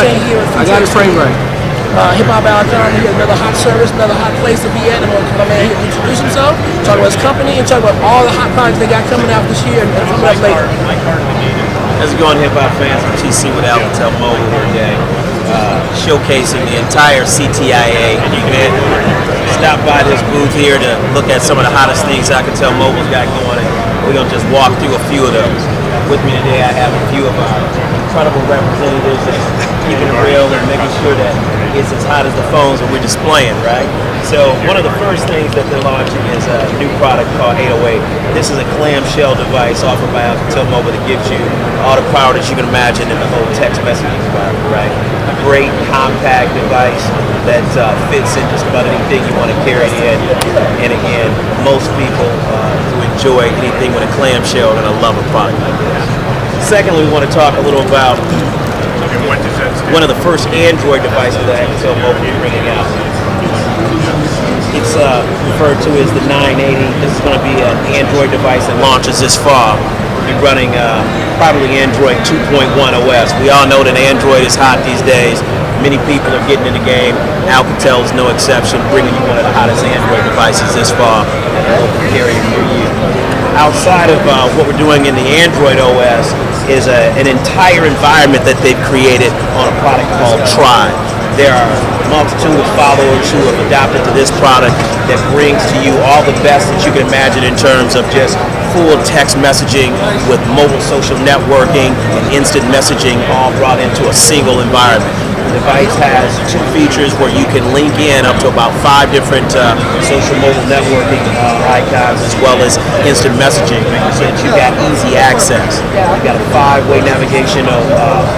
here at I got it framed right. Hip Hop Alcatel here, another hot service, another hot place to be at. I'm going to my man here to introduce himself, talk about his company, and talk about all the hot products they got coming out this year and coming up later. How's it going, hip hop fans? I'm TC with Alcatel Mobile here today, showcasing the entire CTIA event. Stop by this booth here to look at some of the hottest things Alcatel Mobile's got going, and we're going to just walk through a few of those. With me today, I have a few of our incredible representatives that keeping it real and making sure that it's as hot as the phones that we're displaying, right? So one of the first things that they're launching is a new product called 808. This is a clamshell device offered by Alcatel Mobile that gives you all the power that you can imagine in the whole text messaging environment, right? A great compact device that fits in just about anything you want to carry in. And again, most people who enjoy anything with a clamshell are going to love a product like this. Secondly, we want to talk a little about one of the first Android devices that Alcatel Mobile is bringing out. It's referred to as the 980. This is going to be an Android device that launches this fall. We'll be running probably Android 2.1 OS. We all know that Android is hot these days. Many people are getting in the game. Alcatel is no exception, bringing you one of the hottest Android devices this fall at the local carrier near you. Outside of what we're doing in the Android OS is an entire environment that they've created on a product called Tribe. There are a multitude of followers who have adopted to this product that brings to you all the best that you can imagine in terms of just full text messaging with mobile social networking and instant messaging all brought into a single environment. The device has two features where you can link in up to about 5 different social mobile networking icons as well as instant messaging so that you've got easy access. You've got a 5-way navigation of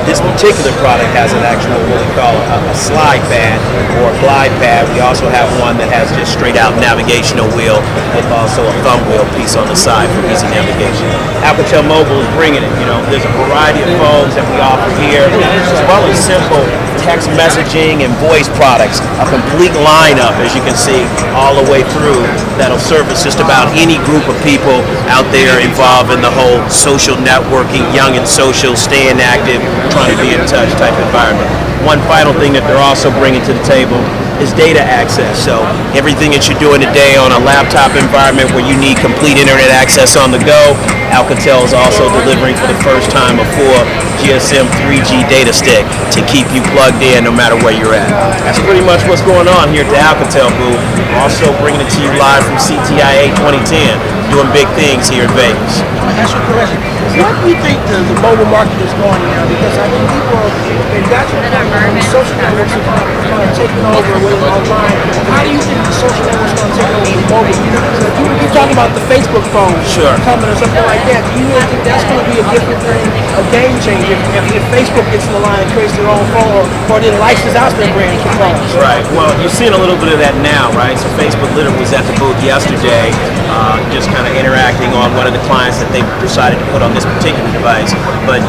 this particular product has an actual what we call a slide pad or a glide pad. We also have one that has just straight out navigational wheel with also a thumb wheel piece on the side for easy navigation. Alcatel Mobile is bringing it. You know, there's a variety of phones that we offer here as well as simple text messaging and voice products, a complete lineup, as you can see, all the way through that'll service just about any group of people out there involved in the whole social networking, young and social, staying active, trying to be in touch type environment. One final thing that they're also bringing to the table is data access. So everything that you're doing today on a laptop environment where you need complete internet access on the go, Alcatel is also delivering for the first time a full GSM 3G data stick to keep you plugged in no matter where you're at. That's pretty much what's going on here at the Alcatel booth. We're also bringing it to you live from CTIA 2010, doing big things here in Vegas. That's your question. Where do you think the mobile market is going now? Because I mean, people they've got to social networks are kind of taking over with online. How do you think the social networks are going to take over the mobile? So you're talking about the Facebook phone coming or something like that. Do you really think that's going to be a different thing, a game changer if Facebook gets in the line and creates their own phone or then licenses out their brand for phones? Right. Well, you're seeing a little bit of that now, right? So Facebook literally was at the booth yesterday, just kind of interacting on one of the clients that they decided to put on this particular device. But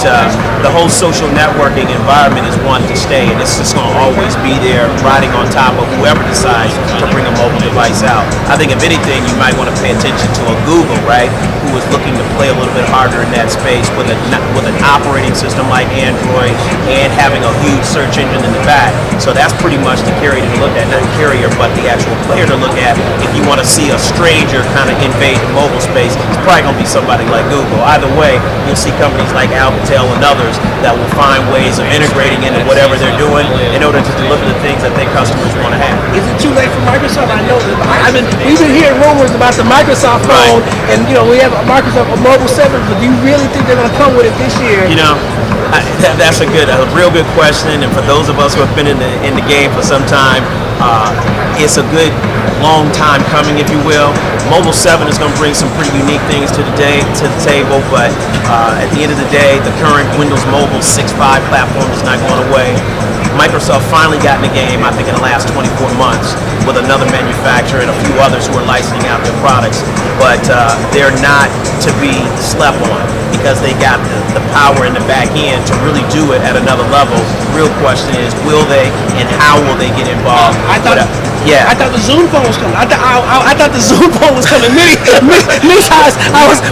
the whole social networking environment is one to stay, and it's just going to always be there, riding on top of whoever decides to bring a mobile device out. I think if anything, you might want to pay attention to a Google, right, who is looking to play a little bit harder in that space with an operating system like Android and having a huge search engine in the back. So that's pretty much the carrier to look at, not carrier, but the actual player to look at. If you want to see a stranger kind of invade the mobile space, it's probably going to be somebody like Google. Either way, you'll see companies like Alcatel and others that will find ways of integrating into whatever they're doing in order to deliver the things that their customers want to have. Is it too late for Microsoft? I know we've been hearing rumors about the Microsoft phone, and you know we have a Microsoft Mobile 7, but do you really think they're going to come with it this year? You know, that's a real good question, and for those of us who have been in the game for some time, it's a good long time coming, if you will. Mobile 7 is going to bring some pretty unique things to the table, but at the end of the day, the current Windows Mobile 6.5 platform is not going away. Microsoft finally got in the game, I think, in the last 24 months with another manufacturer and a few others who are licensing out their products, but they're not to be slept on because they got the power in the back end to really do it at another level. Real question is, will they and how will they get involved? Yeah. I thought the Zoom phone was coming. I thought the Zoom phone was coming. Many times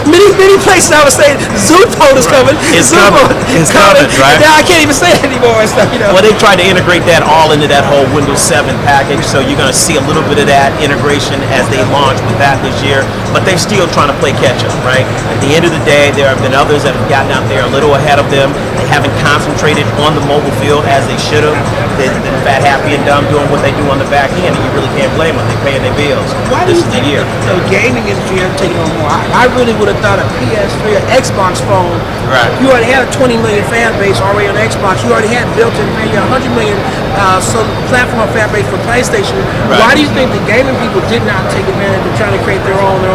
many places I was saying Zoom phone is coming. It's Zoom coming. phone It's coming, right? Now I can't even say it anymore and stuff. Well, they tried to integrate that all into that whole Windows 7 package, so you're going to see a little bit of that integration as they launch with that this year, but they're still trying to play catch up, right? At the end of the day, there have been others that have gotten out there a little ahead of them. They haven't concentrated on the mobile field as they should have. They've been fat, happy, and dumb doing what they do on the back end, and you really can't blame them. They're paying their bills. Why do This you is the think year. the gaming industry has taken on more? I really would have thought a PS3 or Xbox phone. Right. You already had a 20 million fan base already on Xbox. You already had built-in maybe 100 million platform fan base for PlayStation. Right. Why do you think the gaming people did not take advantage of trying to create their own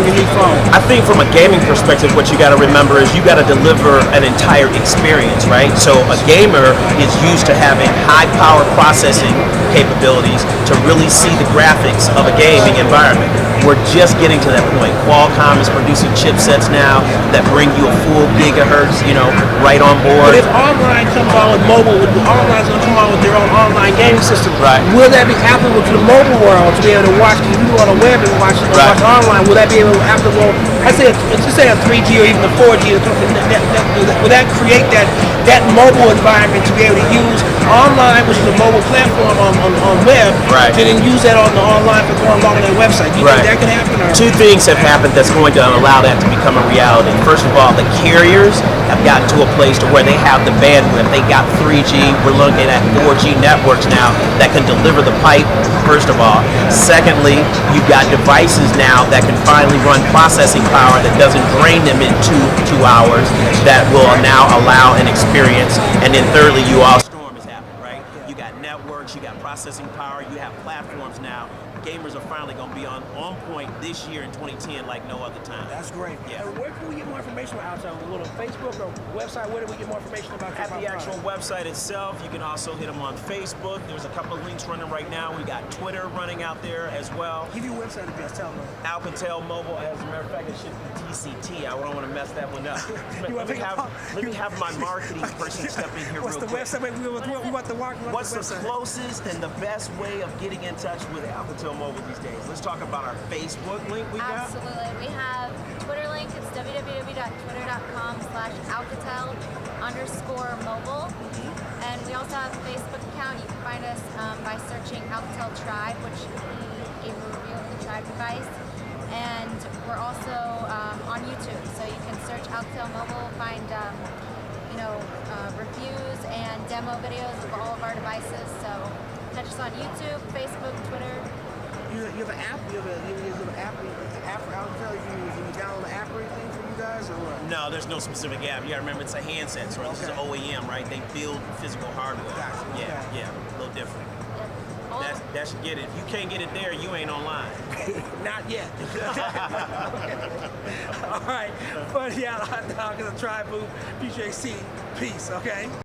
unique phone? I think from a gaming perspective, what you got to remember is you got to deliver an entire experience, right? So a gamer is used to having high power processing capabilities to really see the graphics of a gaming environment. We're just getting to that point. Qualcomm is producing chipsets now that bring you a full gigahertz, right on board. But if online comes on with mobile, online's going to come on with their own online gaming system. Right. Will that be applicable to the mobile world to be able to watch? If you go on the web and watch online, will that be applicable? I say, just say a 3G or even a 4G. Will that create that mobile environment to be able to use online, which is a mobile platform on web, Right. to then use that on the online for going along on their website? Do you think that can happen? Or? Two things have happened that's going to allow that to become a reality. First of all, the carriers have gotten to a place to where they have the bandwidth. They got 3G. We're looking at 4G networks now that can deliver the pipe, first of all. Secondly, you've got devices now that can finally run processing power that doesn't drain them in 2 hours, that will now allow an experience. And then thirdly, you also storm is happening, right? You got networks, you got processing power, you have platforms now. Gamers are finally going to be on point this year in 2010 like no other time. That's great. Yeah. Where can we get more information about Alcatel? Go to Facebook or website? Where do we get more information about At the actual website itself, you can also hit them on Facebook. There's a couple of links running right now. We got Twitter running out there as well. Give your website address. Tell them. Alcatel Mobile, as a matter of fact, it should be TCT. I don't want to mess that one up. Let me have my marketing person step in here What's real the quick. website? We want the What's the closest and the best way of getting in touch with Alcatel Mobile these days? Let's talk about our Facebook link we got. Absolutely. We have Twitter link. It's www.twitter.com/Alcatel_mobile. And we also have a Facebook account. You can find us by searching Alcatel Tribe, which we gave a review of the Tribe device. And we're also on YouTube. So you can search Alcatel Mobile, find reviews and demo videos of all of our devices. So catch us on YouTube, Facebook, Twitter. You have an app? You have an app for Alcatel? You download the app or anything for you guys, or what? No, there's no specific app. You gotta remember it's a handset, so this is an OEM, right? They build physical hardware. Gotcha. Yeah, a little different. Yep. That should get it. If you can't get it there, you ain't online. Not yet. All right. But yeah, I'm going to try booth. PJC. Peace, okay?